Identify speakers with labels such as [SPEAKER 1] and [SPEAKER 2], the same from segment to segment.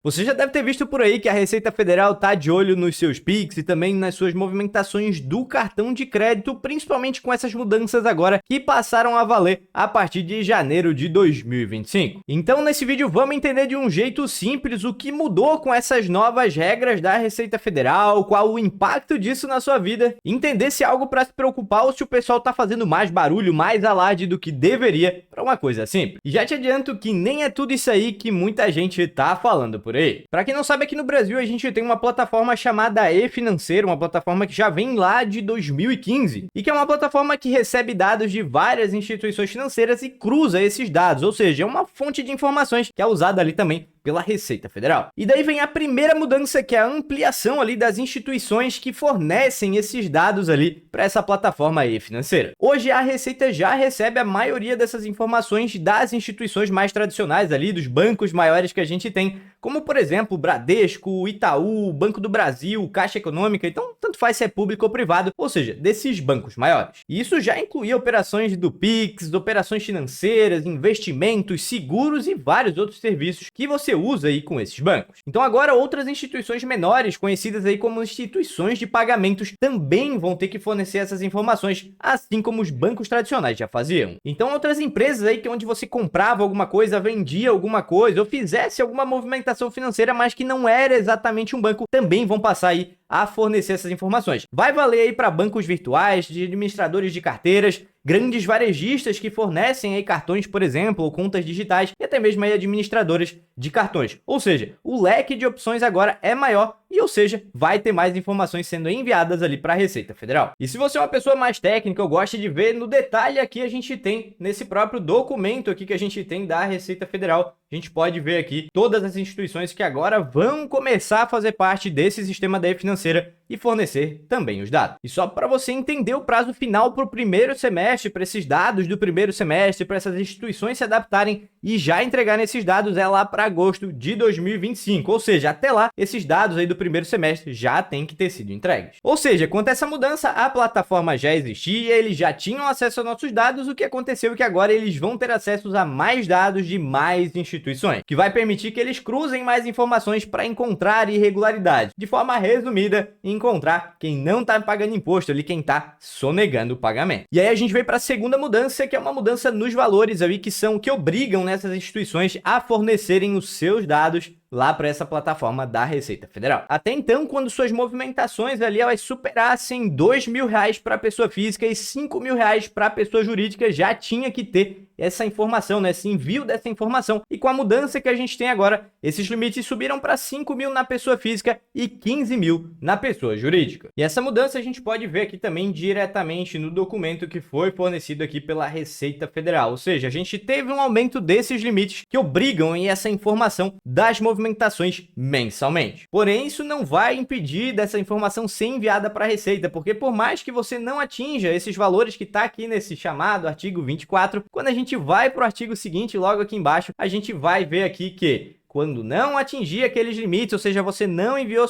[SPEAKER 1] Você já deve ter visto por aí que a Receita Federal está de olho nos seus Pix e também nas suas movimentações do cartão de crédito, principalmente com essas mudanças agora que passaram a valer a partir de janeiro de 2025. Então, nesse vídeo, vamos entender de um jeito simples o que mudou com essas novas regras da Receita Federal, qual o impacto disso na sua vida, entender se é algo para se preocupar ou se o pessoal está fazendo mais barulho, mais alarde do que deveria para uma coisa simples. E já te adianto que nem é tudo isso aí que muita gente está falando por aí. Para quem não sabe, aqui no Brasil a gente tem uma plataforma chamada e-Financeiro, uma plataforma que já vem lá de 2015 e que é uma plataforma que recebe dados de várias instituições financeiras e cruza esses dados, ou seja, é uma fonte de informações que é usada ali também pela Receita Federal. E daí vem a primeira mudança, que é a ampliação ali das instituições que fornecem esses dados ali para essa plataforma e-financeira. Hoje a Receita já recebe a maioria dessas informações das instituições mais tradicionais ali, dos bancos maiores que a gente tem, como por exemplo Bradesco, Itaú, Banco do Brasil, Caixa Econômica, então tanto faz se é público ou privado, ou seja, desses bancos maiores. E isso já incluía operações do Pix, operações financeiras, investimentos, seguros e vários outros serviços que você usa aí com esses bancos. Então agora outras instituições menores, conhecidas aí como instituições de pagamentos, também vão ter que fornecer essas informações, assim como os bancos tradicionais já faziam. Então outras empresas aí que onde você comprava alguma coisa, vendia alguma coisa ou fizesse alguma movimentação financeira, mas que não era exatamente um banco, também vão passar aí a fornecer essas informações. Vai valer aí para bancos virtuais, de administradores de carteiras, grandes varejistas que fornecem aí cartões, por exemplo, ou contas digitais, e até mesmo aí administradoras de cartões. Ou seja, o leque de opções agora é maior e, ou seja, vai ter mais informações sendo enviadas ali para a Receita Federal. E se você é uma pessoa mais técnica ou gosta de ver no detalhe, aqui a gente tem nesse próprio documento aqui que a gente tem da Receita Federal, a gente pode ver aqui todas as instituições que agora vão começar a fazer parte desse sistema da e-financeira e fornecer também os dados. E só para você entender o prazo final para o primeiro semestre, para esses dados do primeiro semestre, para essas instituições se adaptarem e já entregarem esses dados é lá para agosto de 2025. Ou seja, até lá, esses dados aí do primeiro semestre já têm que ter sido entregues. Ou seja, quanto a essa mudança, a plataforma já existia, eles já tinham acesso a nossos dados, o que aconteceu é que agora eles vão ter acesso a mais dados de mais instituições, que vai permitir que eles cruzem mais informações para encontrar irregularidades. De forma resumida, encontrar quem não está pagando imposto ali, quem está sonegando o pagamento. E aí a gente vem para a segunda mudança, que é uma mudança nos valores ali, que obrigam nessas instituições a fornecerem os seus dados lá para essa plataforma da Receita Federal. Até então, quando suas movimentações ali elas superassem R$2.000 para pessoa física e R$5.000 para pessoa jurídica, já tinha que ter essa informação, né? Esse envio dessa informação. E com a mudança que a gente tem agora, esses limites subiram para 5.000 na pessoa física e 15.000 na pessoa jurídica. E essa mudança a gente pode ver aqui também diretamente no documento que foi fornecido aqui pela Receita Federal. Ou seja, a gente teve um aumento desses limites que obrigam essa informação das movimentações mensalmente. Porém, isso não vai impedir dessa informação ser enviada para a Receita, porque por mais que você não atinja esses valores que está aqui nesse chamado artigo 24, quando a gente vai para o artigo seguinte, logo aqui embaixo, a gente vai ver aqui que quando não atingir aqueles limites, ou seja, você não enviou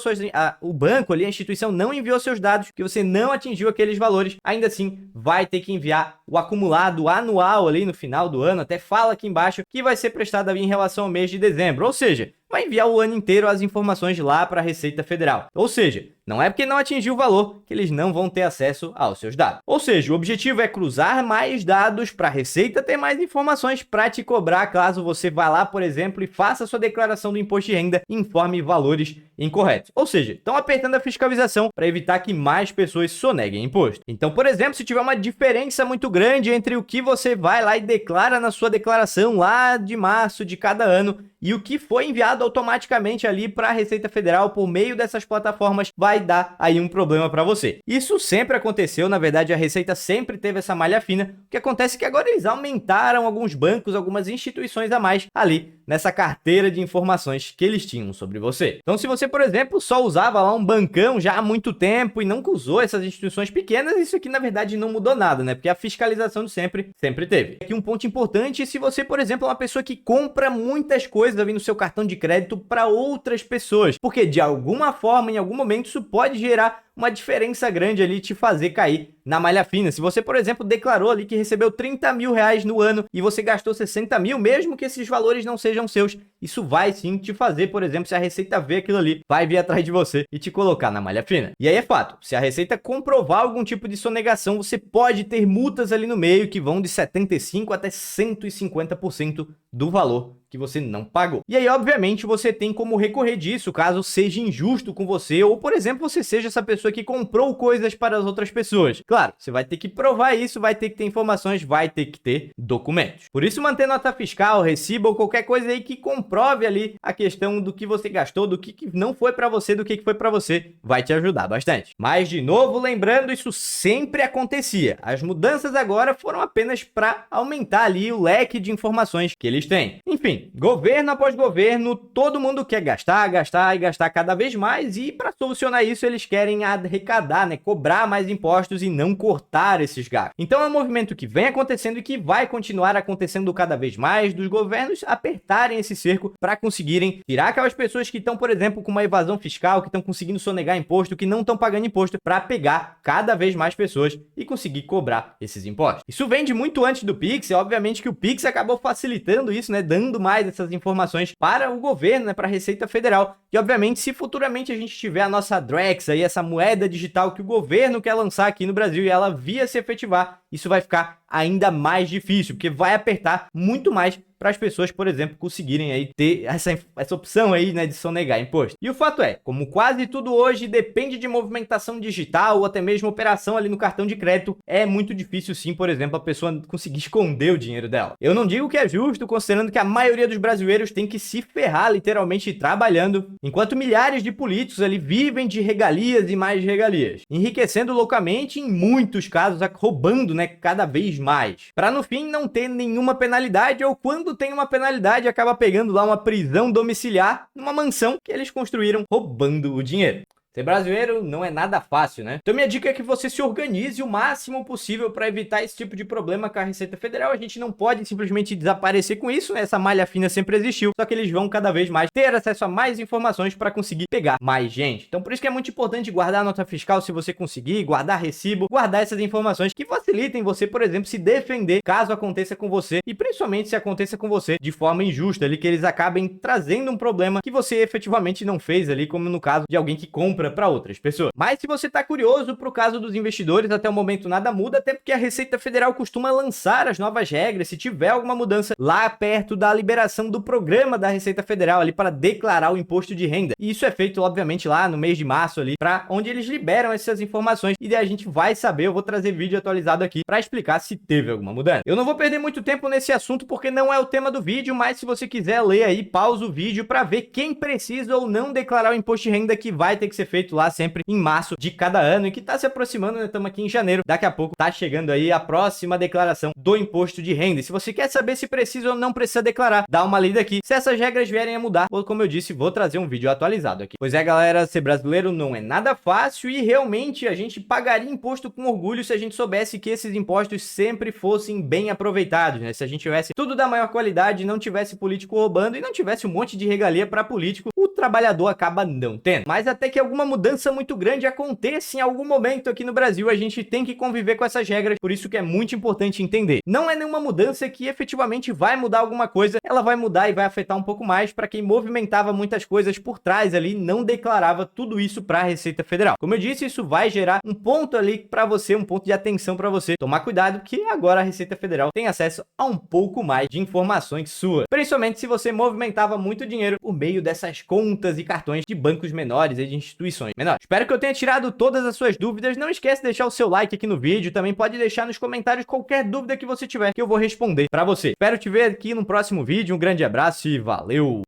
[SPEAKER 1] o banco ali, a instituição não enviou seus dados, que você não atingiu aqueles valores, ainda assim vai ter que enviar o acumulado anual ali no final do ano, até fala aqui embaixo que vai ser prestado ali em relação ao mês de dezembro, ou seja, vai enviar o ano inteiro as informações lá para a Receita Federal. Ou seja, não é porque não atingiu o valor que eles não vão ter acesso aos seus dados. Ou seja, o objetivo é cruzar mais dados para a Receita ter mais informações para te cobrar caso você vá lá, por exemplo, e faça sua declaração do imposto de renda e informe valores incorretos. Ou seja, estão apertando a fiscalização para evitar que mais pessoas soneguem imposto. Então, por exemplo, se tiver uma diferença muito grande entre o que você vai lá e declara na sua declaração lá de março de cada ano e o que foi enviado automaticamente ali para a Receita Federal por meio dessas plataformas, vai dar aí um problema para você. Isso sempre aconteceu, na verdade a Receita sempre teve essa malha fina. O que acontece é que agora eles aumentaram alguns bancos, algumas instituições a mais ali nessa carteira de informações que eles tinham sobre você. Então, se você, por exemplo, só usava lá um bancão já há muito tempo e nunca usou essas instituições pequenas, isso aqui na verdade não mudou nada, né? Porque a fiscalização de sempre teve. Aqui um ponto importante, se você, por exemplo, é uma pessoa que compra muitas coisas ali no seu cartão de crédito para outras pessoas, porque de alguma forma, em algum momento, isso pode gerar uma diferença grande ali, te fazer cair na malha fina. Se você, por exemplo, declarou ali que recebeu 30 mil reais no ano e você gastou 60 mil, mesmo que esses valores não sejam seus, isso vai sim te fazer, por exemplo, se a Receita vê aquilo ali, vai vir atrás de você e te colocar na malha fina. E aí é fato, se a Receita comprovar algum tipo de sonegação, você pode ter multas ali no meio que vão de 75% até 150% do valor que você não pagou. E aí, obviamente, você tem como recorrer disso caso seja injusto com você ou, por exemplo, você seja essa pessoa que comprou coisas para as outras pessoas. Claro, você vai ter que provar isso, vai ter que ter informações, vai ter que ter documentos. Por isso, manter nota fiscal, recibo ou qualquer coisa aí que comprove ali a questão do que você gastou, do que não foi para você, do que foi para você, vai te ajudar bastante. Mas, de novo, lembrando, isso sempre acontecia. As mudanças agora foram apenas para aumentar ali o leque de informações que eles têm. Enfim, governo após governo, todo mundo quer gastar, gastar e gastar cada vez mais e para solucionar isso eles querem arrecadar, né, cobrar mais impostos e não cortar esses gastos. Então é um movimento que vem acontecendo e que vai continuar acontecendo cada vez mais dos governos apertarem esse cerco para conseguirem tirar aquelas pessoas que estão, por exemplo, com uma evasão fiscal, que estão conseguindo sonegar imposto, que não estão pagando imposto, para pegar cada vez mais pessoas e conseguir cobrar esses impostos. Isso vem de muito antes do Pix, obviamente que o Pix acabou facilitando isso, né, dando mais essas informações para o governo, né, para a Receita Federal. E obviamente, se futuramente a gente tiver a nossa Drex aí, essa moeda digital que o governo quer lançar aqui no Brasil e ela via se efetivar, isso vai ficar ainda mais difícil, porque vai apertar muito mais para as pessoas, por exemplo, conseguirem aí ter essa opção aí, né, de sonegar imposto. E o fato é, como quase tudo hoje depende de movimentação digital ou até mesmo operação ali no cartão de crédito, é muito difícil sim, por exemplo, a pessoa conseguir esconder o dinheiro dela. Eu não digo que é justo, considerando que a maioria dos brasileiros tem que se ferrar literalmente trabalhando, enquanto milhares de políticos ali vivem de regalias e mais regalias, enriquecendo loucamente e em muitos casos roubando, né, cada vez mais, para no fim não ter nenhuma penalidade ou quando tem uma penalidade acaba pegando lá uma prisão domiciliar numa mansão que eles construíram roubando o dinheiro. Ser brasileiro não é nada fácil, né? Então minha dica é que você se organize o máximo possível para evitar esse tipo de problema com a Receita Federal. A gente não pode simplesmente desaparecer com isso, né? Essa malha fina sempre existiu, só que eles vão cada vez mais ter acesso a mais informações para conseguir pegar mais gente. Então por isso que é muito importante guardar a nota fiscal se você conseguir, guardar recibo, guardar essas informações que facilitem você, por exemplo, se defender caso aconteça com você e principalmente se aconteça com você de forma injusta ali, que eles acabem trazendo um problema que você efetivamente não fez ali, como no caso de alguém que compra para outras pessoas. Mas se você está curioso pro caso dos investidores, até o momento nada muda, até porque a Receita Federal costuma lançar as novas regras se tiver alguma mudança lá perto da liberação do programa da Receita Federal ali para declarar o imposto de renda. E isso é feito, obviamente, lá no mês de março ali, para onde eles liberam essas informações e daí a gente vai saber, eu vou trazer vídeo atualizado aqui para explicar se teve alguma mudança. Eu não vou perder muito tempo nesse assunto porque não é o tema do vídeo, mas se você quiser ler aí, pausa o vídeo para ver quem precisa ou não declarar o imposto de renda que vai ter que ser feito lá sempre em março de cada ano e que tá se aproximando, né? Estamos aqui em janeiro, daqui a pouco tá chegando aí a próxima declaração do imposto de renda. E se você quer saber se precisa ou não precisa declarar, dá uma lida aqui. Se essas regras vierem a mudar, ou como eu disse, vou trazer um vídeo atualizado aqui. Pois é, galera, ser brasileiro não é nada fácil e realmente a gente pagaria imposto com orgulho se a gente soubesse que esses impostos sempre fossem bem aproveitados, né? Se a gente tivesse tudo da maior qualidade, não tivesse político roubando e não tivesse um monte de regalia para político, o trabalhador acaba não tendo. Mas até que alguma mudança muito grande aconteça em algum momento aqui no Brasil, a gente tem que conviver com essas regras, por isso que é muito importante entender. Não é nenhuma mudança que efetivamente vai mudar alguma coisa, ela vai mudar e vai afetar um pouco mais para quem movimentava muitas coisas por trás ali, não declarava tudo isso para a Receita Federal. Como eu disse, isso vai gerar um ponto ali para você, um ponto de atenção para você tomar cuidado, que agora a Receita Federal tem acesso a um pouco mais de informações suas, principalmente se você movimentava muito dinheiro por meio dessas contas e cartões de bancos menores e de instituições menores. Espero que eu tenha tirado todas as suas dúvidas. Não esquece de deixar o seu like aqui no vídeo. Também pode deixar nos comentários qualquer dúvida que você tiver que eu vou responder pra você. Espero te ver aqui no próximo vídeo. Um grande abraço e valeu!